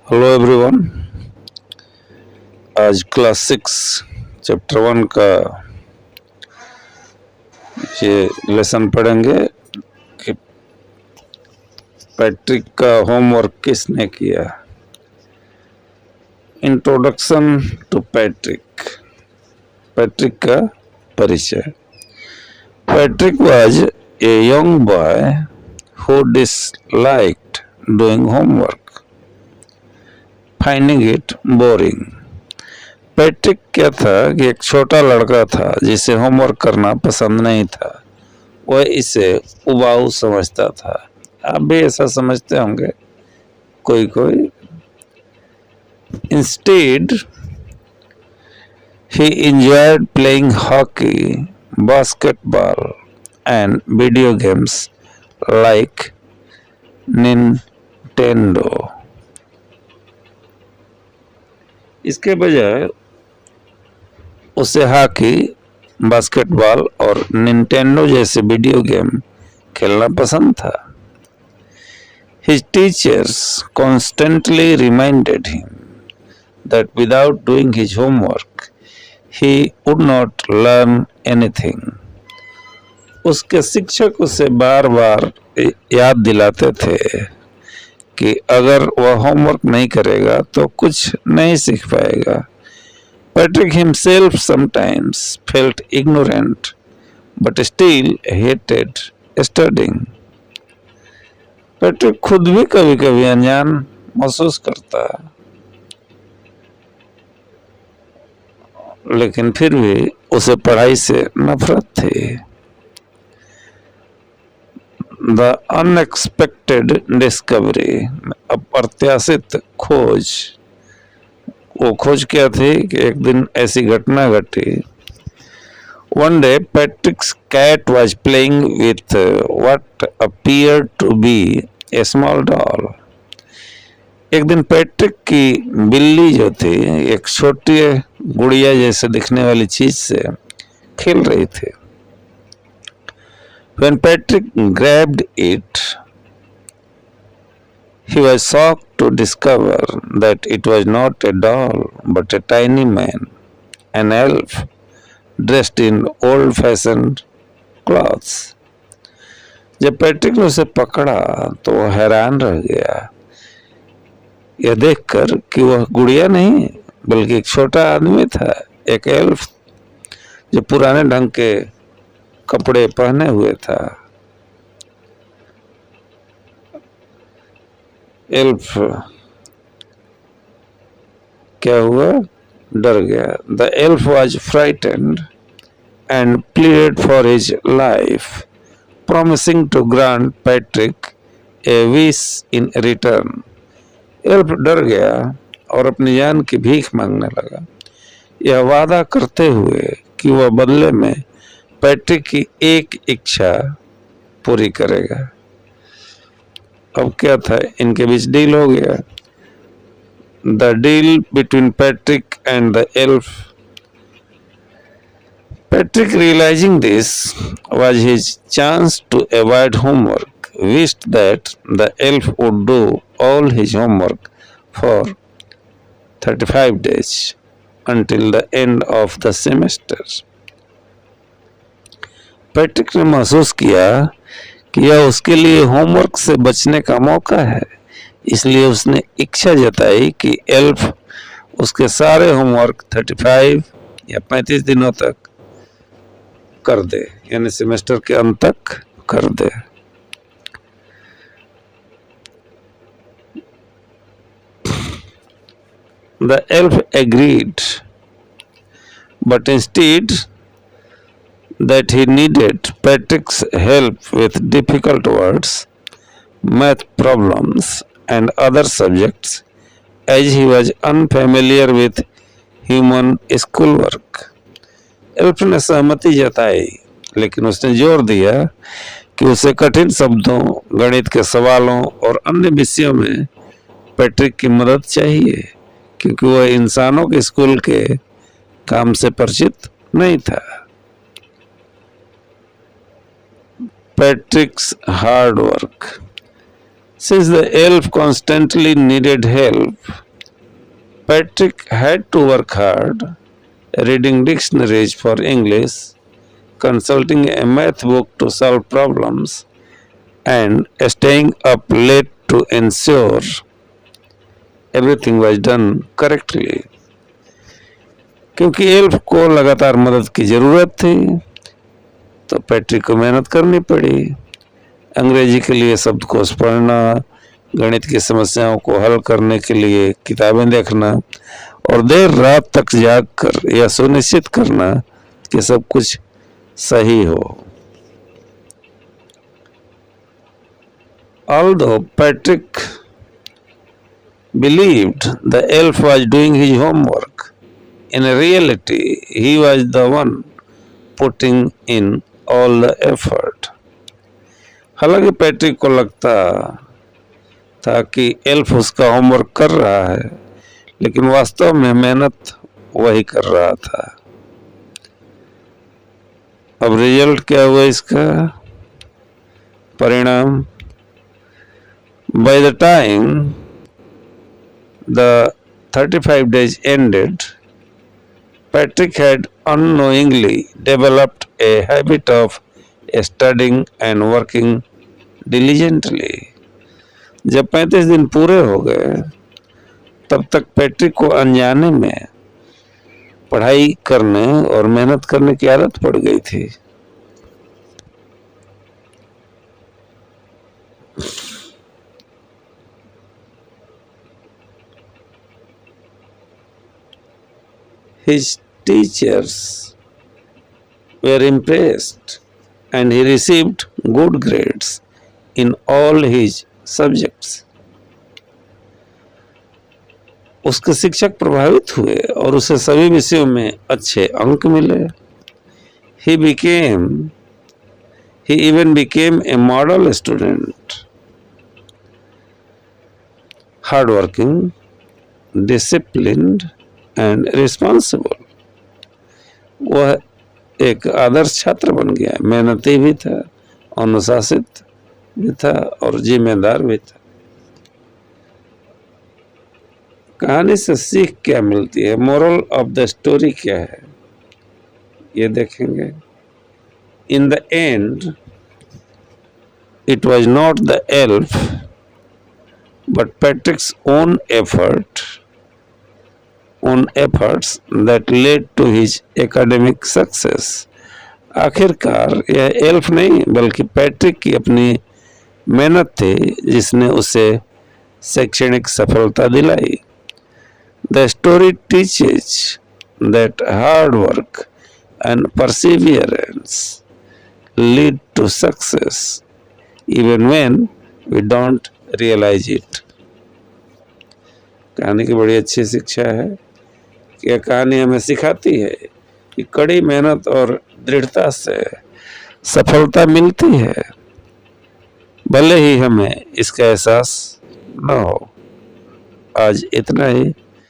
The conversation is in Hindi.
Hello everyone. आज क्लास 6 चैप्टर 1 का ये लेसन पढ़ेंगे कि पैट्रिक का होमवर्क किसने किया। Introduction to Patrick. पैट्रिक का परिचय। Patrick was a young boy who disliked doing homework, finding it boring. Patrick क्या था कि एक छोटा लड़का था जिसे होमवर्क करना पसंद नहीं था। वह इसे उबाऊ समझता था। आप भी ऐसा समझते होंगे कोई कोई। Instead he enjoyed playing hockey, basketball and video games like Nintendo. इसके बजाय उसे हॉकी, बास्केटबॉल और निंटेंडो जैसे वीडियो गेम खेलना पसंद था। His teachers constantly reminded him that without doing his homework, he would not learn anything. उसके शिक्षक उसे बार बार याद दिलाते थे कि अगर वह होमवर्क नहीं करेगा तो कुछ नहीं सीख पाएगा। Patrick himself sometimes felt ignorant, but still hated studying. Patrick खुद भी कभी कभी अनजान महसूस करता, लेकिन फिर भी उसे पढ़ाई से नफरत थी। द अनएक्सपेक्टेड डिस्कवरी, अप्रत्याशित खोज। वो खोज क्या थी कि एक दिन ऐसी घटना घटी। One day Patrick's cat was playing with what appeared to be a small doll. एक दिन पैट्रिक की बिल्ली जो थी एक छोटी गुड़िया जैसे दिखने वाली चीज से खेल रही थी। When Patrick grabbed it, he was shocked to discover that it was not a doll but a tiny man, an elf, dressed in old-fashioned clothes. जब पैट्रिक ने उसे पकड़ा तो वह हैरान रह गया, यह देखकर कि वह गुड़िया नहीं बल्कि एक छोटा आदमी था, एक एल्फ जो पुराने ढंग के कपड़े पहने हुए था। एल्फ क्या हुआ? डर गया। The elf was frightened and pleaded for his life, promising to grant Patrick a wish in return. Elf डर गया और अपनी जान की भीख मांगने लगा, यह वादा करते हुए कि वह बदले में पैट्रिक की एक इच्छा पूरी करेगा। अब क्या था, इनके बीच डील हो गया। The deal between Patrick and the elf. Patrick realizing this was his chance to avoid homework, wished that the elf would do all his homework for 35 days until the end of the semester. Patrick ने महसूस किया कि यह उसके लिए होमवर्क से बचने का मौका है, इसलिए उसने इच्छा जताई कि एल्फ उसके सारे होमवर्क 35 या 35 दिनों तक कर दे, यानी सेमेस्टर के अंत तक कर दे। The elf agreed, but instead that he needed Patrick's help with difficult words, math problems and other subjects as he was unfamiliar with human schoolwork. Elf ने सहमति जताई, लेकिन उसने जोर दिया कि उसे कठिन शब्दों, गणित के सवालों और अन्य विषयों में पैट्रिक की मदद चाहिए, क्योंकि वह इंसानों के स्कूल के काम से परिचित नहीं था। Patrick's hard work. Since the elf constantly needed help, Patrick had to work hard, reading dictionaries for English, consulting a math book to solve problems, and staying up late to ensure everything was done correctly. क्योंकि एल्फ को लगातार मदद की ज़रूरत थी, तो पैट्रिक को मेहनत करनी पड़ी। अंग्रेजी के लिए शब्दकोश पढ़ना, गणित की समस्याओं को हल करने के लिए किताबें देखना और देर रात तक जाग कर यह सुनिश्चित करना कि सब कुछ सही हो। Although Patrick believed the elf was doing his homework, in reality he was the one putting in all the effort. हालांकि पैट्रिक को लगता था कि एल्फ उसका होमवर्क कर रहा है, लेकिन वास्तव में मेहनत वही कर रहा था। अब रिजल्ट क्या हुआ इसका परिणाम? By the time the 35 days ended, Patrick had unknowingly developed a habit of studying and working diligently. जब 35 दिन पूरे हो गए, तब तक पैट्रिक को अनजाने में पढ़ाई करने और मेहनत करने की आदत पड़ गई थी। His teachers were impressed and he received good grades in all his subjects. उसके शिक्षक प्रभावित हुए और उसे सभी विषयों में अच्छे अंक मिले। He even became a model student. Hardworking, disciplined and responsible. वह एक आदर्श छात्र बन गया, मेहनती भी था, अनुशासित भी था और जिम्मेदार भी था। कहानी से सीख क्या मिलती है? मोरल ऑफ द स्टोरी क्या है, ये देखेंगे। In the end it was not the elf but पैट्रिक्स own efforts that led to his academic success. आखिरकार यह एल्फ नहीं बल्कि पैट्रिक की अपनी मेहनत थी जिसने उसे शैक्षणिक सफलता दिलाई। The story teaches that hard work and perseverance lead to success even when we don't realize it. कहानी की बड़ी अच्छी शिक्षा है कि यह कहानी हमें सिखाती है कि कड़ी मेहनत और दृढ़ता से सफलता मिलती है, भले ही हमें इसका एहसास न हो। आज इतना ही।